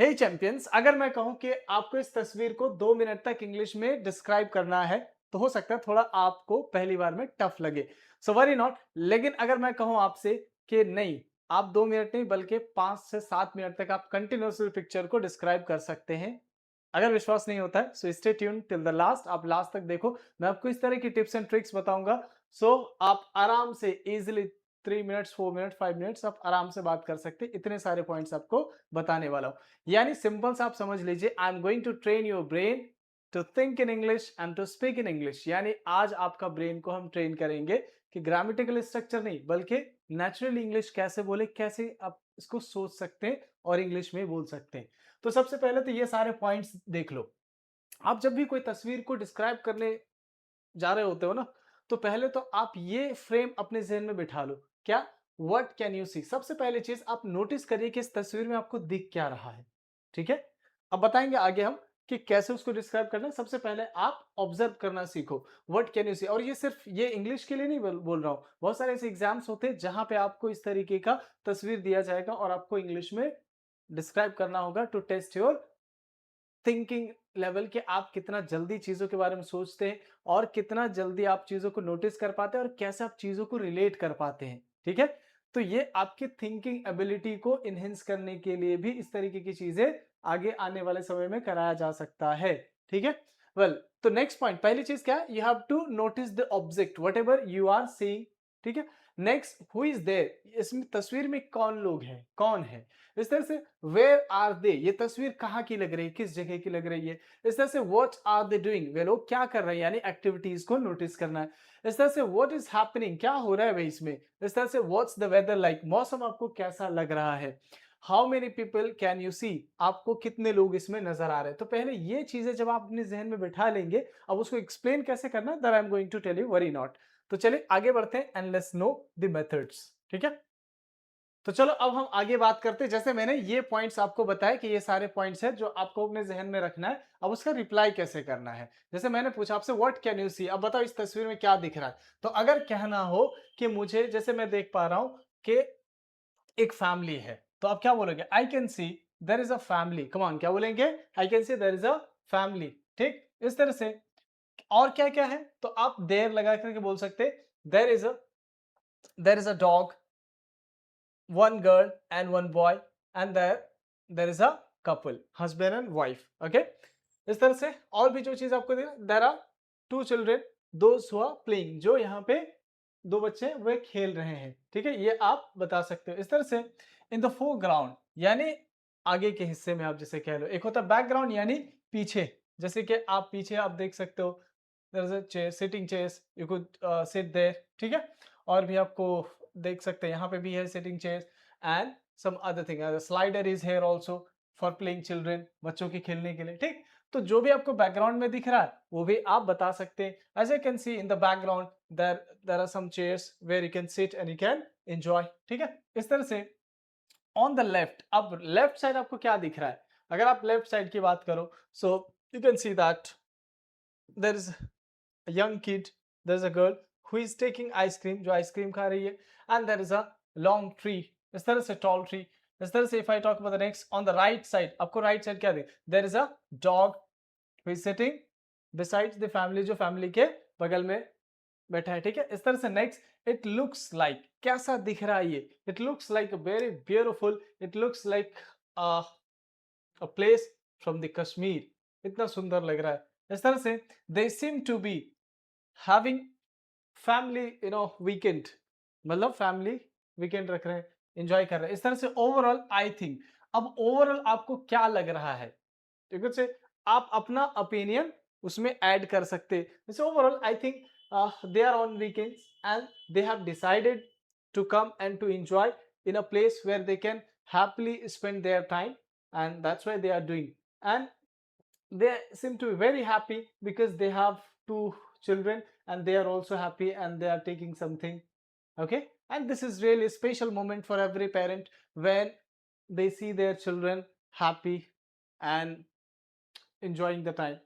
हे champions, अगर मैं कहूं कि आपको इस तस्वीर को 2 मिनट तक इंग्लिश में डिस्क्राइब करना है तो हो सकता है थोड़ा आपको पहली बार में टफ लगे। So worry not. लेकिन अगर मैं कहूं आपसे कि नहीं, आप 2 मिनट नहीं बल्कि 5 से 7 मिनट तक आप कंटिन्यूसली पिक्चर को डिस्क्राइब कर सकते हैं। अगर विश्वास नहीं होता है so stay tune till the last, आप लास्ट तक देखो। मैं आपको इस तरह की टिप्स एंड ट्रिक्स बताऊंगा। सो आप आराम से इजिली 3 मिनट्स, 4 मिनट, 5 मिनट्स आप आराम से बात कर सकते हैं। इतने सारे पॉइंट्स आपको बताने वाला हूं। यानी सिंपल सा आप समझ लीजिए, I am going to train your brain to think in English and to speak in English. यानी आज आपका ब्रेन को हम ट्रेन करेंगे कि ग्रामेटिकल स्ट्रक्चर नहीं बल्कि नेचुरल इंग्लिश कैसे बोले, कैसे आप इसको सोच सकते हैं और इंग्लिश में बोल सकते हैं। तो सबसे पहले तो ये सारे पॉइंट्स देख लो। आप जब भी कोई तस्वीर को डिस्क्राइब करने जा रहे होते हो ना, तो पहले तो आप ये फ्रेम अपने ज़हन में बिठा लो। क्या? व्हाट कैन यू सी? सबसे पहली चीज़ आप नोटिस करिए कि इस तस्वीर में आपको दिख क्या रहा है। ठीक है? अब बताएँगे आगे हम कि कैसे उसको डिस्क्राइब करना है। सबसे पहले आप ऑब्जर्व करना सीखो। व्हाट कैन यू सी? और ये सिर्फ ये इंग्लिश के लिए नहीं बोल बोल रहा हूँ। बहुत सारे ऐसे एग्ज़ाम्स होते हैं जहाँ पे आपको इस तरीके का तस्वीर दिया जाएगा और आपको इंग्लिश में डिस्क्राइब करना होगा to test your thinking level, कि आप कितना जल्दी चीज़ों के बारे में सोचते हैं और कितना जल्दी आप चीज़ों को नोटिस कर पाते हैं और कैसे आप चीज़ों को रिलेट कर पाते हैं। ठीक है? तो ये आपकी थिंकिंग एबिलिटी को एनहांस करने के लिए भी इस तरीके की चीज़ें आगे आने वाले समय में कराया जा सकता है। ठीक है? वेल, तो नेक्स्ट पॉइंट, पहली चीज़ क्या है? You have to notice the object whatever you are seeing. ठीक है? Next, who is there? इसमें तस्वीर में कौन लोग हैं? कौन है? इस तरह से वेयर आर दे? ये तस्वीर कहाँ की लग रही है, किस जगह की लग रही है। इस तरह से व्हाट आर दे डूइंग? वे लोग क्या कर रहे हैं, यानी एक्टिविटीज को नोटिस करना है। इस तरह से व्हाट इज हैपनिंग? क्या हो रहा है भाई इसमें। इस तरह से व्हाट्स द वेदर लाइक? मौसम आपको कैसा लग रहा है। How many people can you see? आपको कितने लोग इसमें नजर आ रहे हैं। तो पहले ये चीजें जब आप अपने जहन में बिठा लेंगे, अब उसको एक्सप्लेन कैसे करना है that I am going to tell you, worry not. तो चलिए आगे बढ़ते हैं and let's know the methods. ठीक है? तो चलो अब हम आगे बात करते हैं। जैसे मैंने ये पॉइंट्स आपको बताया कि ये सारे पॉइंट्स हैं जो आपको अपने जहन में रखना है। अब उसका रिप्लाई कैसे करना है। जैसे मैंने पूछा आपसे व्हाट कैन यू सी, अब बताओ इस तस्वीर में क्या दिख रहा है। तो अगर कहना हो कि मुझे, जैसे मैं देख पा रहा हूं कि एक फैमिली है, तो आप क्या बोलोगे? I can see there is a family. Come on, क्या बोलेंगे? I can see there is a family. ठीक, इस तरह से। और क्या क्या है, तो आप देर लगा करके बोल सकते there is a dog, one girl and one boy, and there is a couple, husband and wife. Okay, इस तरह से। और भी जो चीज आपको there are two children, those who are playing, जो यहाँ पे दो बच्चे वे खेल रहे हैं। ठीक है, ये आप बता सकते हो इस तरह से। इन द फोरग्राउंड यानी आगे के हिस्से में, आप जैसे कह लो। एक होता है बैकग्राउंड यानी पीछे, जैसे कि आप पीछे आप देख सकते हो there is a chair, sitting chairs, you could sit there. ठीक है, और भी आपको देख सकते हैं यहाँ पे भी है sitting chairs and some other thing. Slider is here also for playing children, बच्चों के खेलने के लिए। ठीक, तो जो भी आपको बैकग्राउंड में दिख रहा है वो भी आप बता सकते हैं। As I can see in the background there there are some chairs where you can sit and you can enjoy. ठीक है, इस तरह से। ऑन द लेफ्ट, अब लेफ्ट साइड आपको क्या दिख रहा है? अगर आप लेफ्ट साइड की बात करो, so you can see that there is a young kid, there's a girl who is taking ice cream, जो आइसक्रीम खा रही है, and there is a long tree, इस तरह से tall tree। इस तरह से if I talk about the next, on the right side, आपको right side क्या दिख? There is a dog who is sitting besides the family, जो family के बगल में बैठा है। ठीक है, इस तरह से। नेक्स्ट, इट लुक्स लाइक, कैसा दिख रहा है ये? It looks like very beautiful, it looks like a place from the Kashmir, इतना सुंदर लग रहा है। इस तरह से। They seem to be having family weekend, मतलब फैमिली वीकेंड रख रहे हैं, एंजॉय कर रहे हैं। इस तरह से ओवरऑल आई थिंक। अब ओवरऑल आपको क्या लग रहा है, ठीक है से, आप अपना ओपिनियन उसमें ऐड कर सकते हैं। जैसे overall I think they are on weekends and they have decided to come and to enjoy in a place where they can happily spend their time, and that's why they are doing. And they seem to be very happy because they have two children and they are also happy and they are taking something. Okay, and this is really a special moment for every parent when they see their children happy and enjoying the time.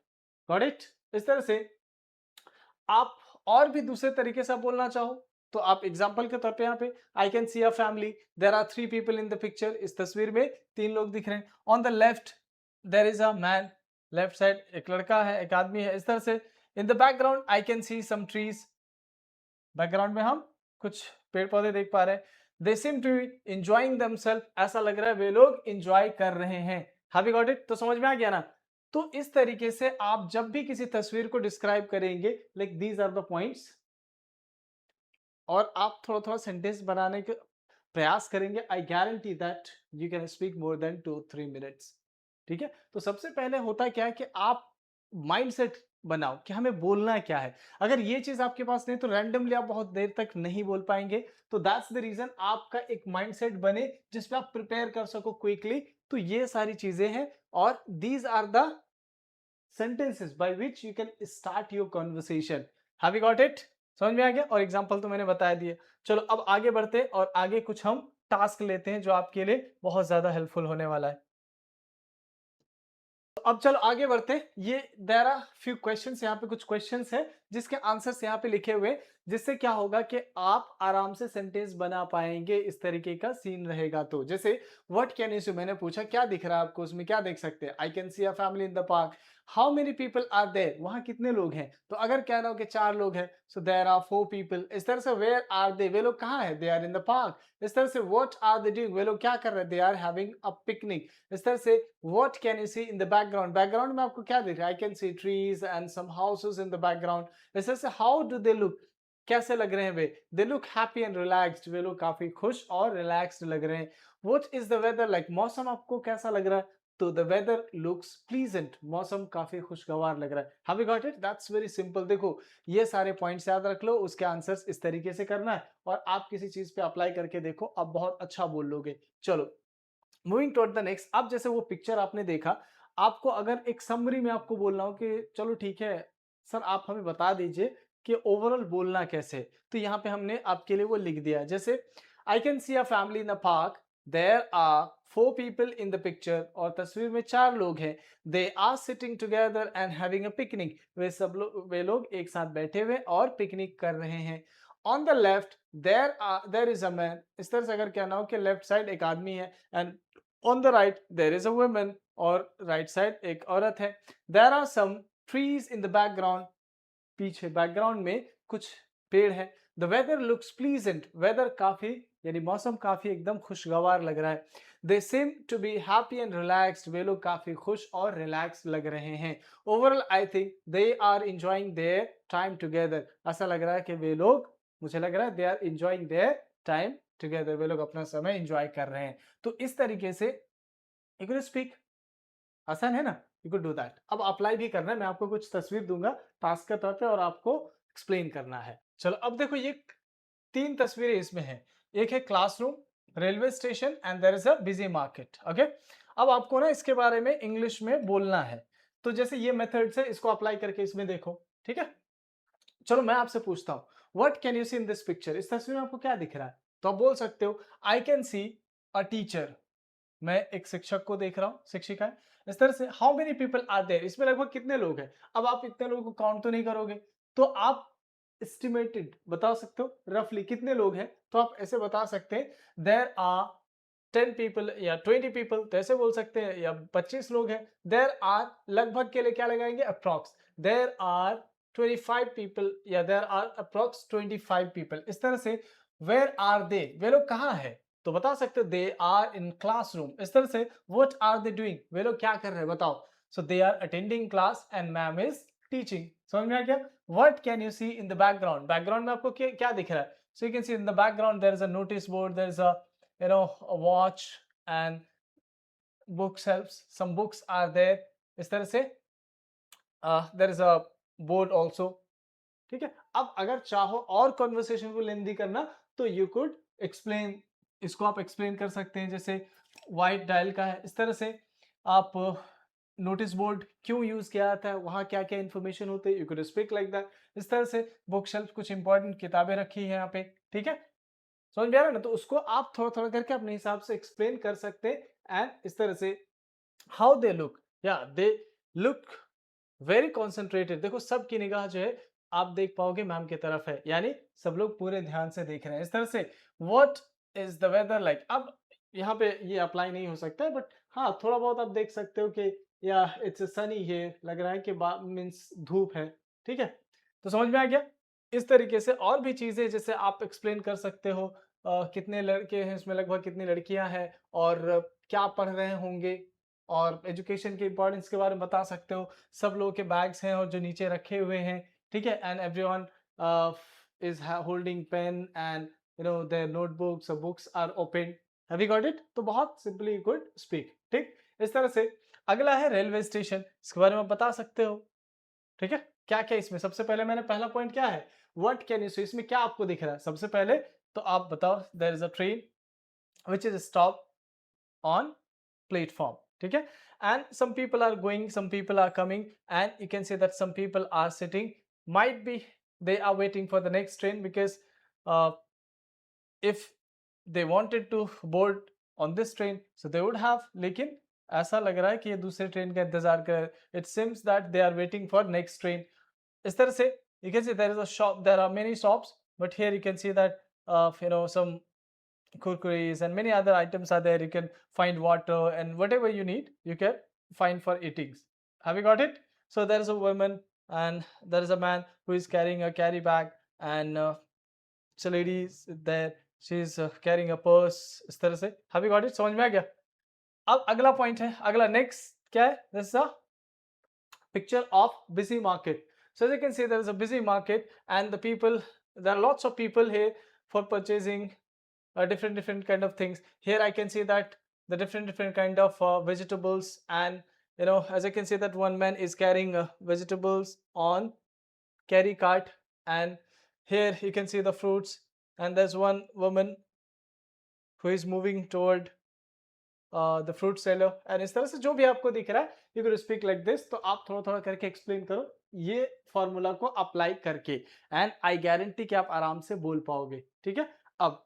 Got it? इस तरह से आप और भी दूसरे तरीके से आप बोलना चाहो, तो आप एग्जाम्पल के तौर पे यहाँ पे I can see a family, there are 3 people in the picture, इस तस्वीर में 3 लोग दिख रहे हैं। On the left there is a man, left side एक लड़का है, एक आदमी है, इस तरह से। In the background I can see some trees, background में हम कुछ पेड़ पौधे देख पा रहे हैं। They seem to enjoying themselves, ऐसा लग रहा है वे लोग एंजॉय कर रहे हैं। Have you got it? तो समझ में आ गया ना? तो इस तरीके से आप जब भी किसी तस्वीर को डिस्क्राइब करेंगे, like these are the points, और आप थोड़ा थोड़ा सेंटेंस बनाने का प्रयास करेंगे, I guarantee that you can speak more than 2-3 minutes. ठीक है? तो सबसे पहले होता क्या है कि आप माइंडसेट बनाओ कि हमें बोलना क्या है। अगर ये चीज आपके पास नहीं तो रैंडमली आप बहुत देर तक नहीं बोल पाएंगे। तो दैट्स द रीजन आपका एक माइंडसेट बने जिसपे आप प्रिपेयर कर सको क्विकली। तो ये सारी चीजें हैं, और these are the sentences by which you can start your conversation. Have you got it? समझ में आ गया? और एग्जांपल तो मैंने बता दिए। चलो अब आगे बढ़ते हैं और आगे कुछ हम टास्क लेते हैं जो आपके लिए बहुत ज्यादा हेल्पफुल होने वाला है। तो अब चलो आगे बढ़ते हैं। ये देयर आर फ्यू क्वेश्चंस, यहाँ पे कुछ क्वेश्चंस है जिसके आंसर्स यहाँ पे लिखे हुए, जिससे क्या होगा कि आप आराम से सेंटेंस बना पाएंगे। इस तरीके का सीन रहेगा। तो जैसे व्हाट कैन यू सी, मैंने पूछा क्या दिख रहा है आपको, उसमें क्या देख सकते हैं? I can see a family in the park. How many people are there, वहां कितने लोग हैं? तो अगर कहना हो कि 4 लोग हैं, सो देयर आर 4 पीपल। इस तरह से वेयर आर दे, वे लोग कहाँ है? They are in the park. इस तरह से व्हाट आर दे डूइंग, वे लोग क्या कर रहे हैं? They are having a picnic. इस तरह से what can you see in the background, background में आपको क्या दिख रहा है? I can see trees and some houses in the background. इस तरह से हाउ डू दे लुक, कैसे लग रहे हैं वे? They look happy and relaxed, वे लोग काफी खुश और रिलैक्स्ड लग रहे हैं। What is the weather like, मौसम आपको कैसा लग रहा है? तो द वेदर लुक्स प्लीजेंट, मौसम काफी खुशगवार लग रहा है। Have you got it? That's very simple. देखो ये सारे पॉइंट्स याद रख लो, उसके आंसर्स इस तरीके से करना है, और आप किसी चीज पे अप्लाई करके देखो, आप बहुत अच्छा बोल लोगे। चलो मूविंग टुवर्ड द नेक्स्ट। अब जैसे वो पिक्चर आपने देखा, आपको अगर एक समरी में आपको बोलना हो कि चलो ठीक है सर आप हमें बता दीजिए कि ओवरऑल बोलना कैसे है, तो यहाँ पे हमने आपके लिए वो लिख दिया है। जैसे I can see a family in the park, there are 4 people in the picture, और तस्वीर में 4 लोग हैं। They are sitting together and having a picnic, वे लोग एक साथ बैठे हुए और पिकनिक कर रहे हैं। On the left there is a man, इस तरह से अगर कहना हो कि लेफ्ट साइड एक आदमी है, and on the right there is a woman, और राइट साइड एक औरत है। There are some trees in the background, पीछे बैकग्राउंड में कुछ पेड़ है। The weather looks pleasant, weather काफी यानी मौसम काफी एकदम खुशगवार लग रहा है। They seem to be happy and relaxed, वे लोग काफी खुश और रिलैक्स लग रहे हैं। Overall I think they are enjoying their time together, ऐसा लग रहा है कि वे लोग, मुझे लग रहा है they are enjoying their time together, वे लोग अपना समय एंजॉय कर रहे हैं। तो इस तरीके से यू कैन स्पीक, आसान है ना? You could do that. अब अप्लाई भी करना है, मैं आपको कुछ तस्वीर दूंगा टास्क के तौर पे और आपको एक्सप्लेन करना है। चलो अब देखो ये 3 तस्वीरें इसमें हैं। एक है classroom, railway station and there is a busy market. Okay, अब आपको ना इसके बारे में इंग्लिश में बोलना है। तो जैसे ये मेथड्स है, इसको अप्लाई करके इसमें देखो। ठीक है, चलो मैं आपसे पूछता हूँ what can you see in this picture, इस तस्वीर में आपको क्या दिख रहा है? तो आप बोल सकते हो आई कैन सी अ टीचर, मैं एक शिक्षक को देख रहा हूँ, शिक्षिका है। इस तरह से how many people are there, इसमें लगभग कितने लोग हैं? अब आप इतने लोगों को काउंट तो नहीं करोगे, तो आप एस्टिमेटेड बता सकते हो रफली कितने लोग हैं। तो आप ऐसे बता सकते हैं देयर आर 10 पीपल या 20 पीपल, तो ऐसे बोल सकते हैं, या 25 लोग हैं। देयर आर लगभग के लिए क्या लगाएंगे? अप्रॉक्स। देयर आर 25 पीपल या देयर आर अप्रॉक्स 25 पीपल। इस तरह से वेयर आर दे, वे लोग कहाँ है? तो बता सकते हो दे आर इन क्लासरूम। इस तरह से व्हाट आर दे डूइंग, वे लोग क्या कर रहे हैं बताओ? So they are attending class and ma'am is teaching. समझ में आ गया? What can you see in the background, background में आपको क्या दिख रहा है? So you can see in the background there is a notice board, there is a a watch and book shelves, some books are there। इस तरह से there is a board also। ठीक है, अब अगर चाहो और कॉन्वर्सेशन को लेंदी करना तो यू कुड एक्सप्लेन, इसको आप एक्सप्लेन कर सकते हैं। जैसे व्हाइट डायल का है, इस तरह से आप नोटिस बोर्ड क्यों यूज किया जाता है, वहां क्या क्या इंफॉर्मेशन होते हैं, you could speak like that. इस तरह से बुक शेल्फ, कुछ इंपॉर्टेंट किताबें रखी है यहाँ पे। ठीक है, समझ में आ रहा है ना? तो उसको आप थोड़ा थोड़ा करके अपने हिसाब से एक्सप्लेन कर सकते हैं। एंड इस तरह से हाउ दे लुक, या दे लुक वेरी कॉन्सेंट्रेटेड, देखो सबकी निगाह जो है आप देख पाओगे मैम की तरफ है, यानी सब लोग पूरे ध्यान से देख रहे हैं। इस तरह से what is the weather like. अब यहाँ पे ये अप्लाई नहीं हो सकता है, बट हाँ थोड़ा बहुत आप देख सकते हो कि या इट्स सनी हियर, लग रहा है कि मीन्स धूप है। ठीक है, तो समझ में आ गया। इस तरीके से और भी चीजें जैसे आप एक्सप्लेन कर सकते हो, कितने लड़के हैं इसमें, लगभग कितनी लड़कियां हैं, और क्या पढ़ रहे होंगे, और एजुकेशन के इंपॉर्टेंस के बारे में बता सकते हो। सब लोगों के बैग्स हैं और जो नीचे रखे हुए हैं, ठीक है, and everyone is holding pen and their notebooks और books are open. Have you got it? तो बहुत सिंपली गुड स्पीक। ठीक, इस तरह से। अगला है रेलवे स्टेशन, इसके बारे में बता सकते हो। ठीक है, क्या क्या इसमें, सबसे पहले मैंने पहला पॉइंट क्या है, व्हाट कैन यू सी, इसमें क्या आपको दिख रहा है सबसे पहले, तो आप बताओ। There is a train which is stop on platform. ठीक है, and some people are going, some people are coming, and you can say that some people are sitting, might be they are waiting for the next train, because uh, if they wanted to board on this train so they would have, लेकिन ऐसा लग रहा है कि ये दूसरे train का इंतजार कर रहे हैं। It seems that they are waiting for next train. इस तरह से you can see there is a shop, there are many shops, but here you can see that some kurkuris and many other items are there. You can find water and whatever you need you can find for eatings. Have you got it? So there is a woman and there is a man who is carrying a carry bag, and so lady is there, she is carrying a purse, इस तरह से। Have you got it? समझ में आ गया। अब अगला point है, अगला नेक्स्ट क्या है, this is a picture of busy market. So as you can see, there is a busy market, and the people, there are lots of people here for purchasing different kind of things. Here I can see that the different kind of vegetables, and as I can see that one man is carrying vegetables on carry cart, and here you can see the fruits, and there's one woman who is moving toward the fruit seller, and इस तरह से जो भी आपको दिख रहा है you can speak like this. तो आप थोड़ा थोड़ा करके एक्सप्लेन करो ये फॉर्मूला को अप्लाई करके, एंड आई गारंटी कि आप आराम से बोल पाओगे। ठीक है, अब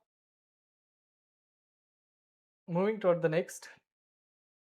मूविंग टुवर्ड द नेक्स्ट,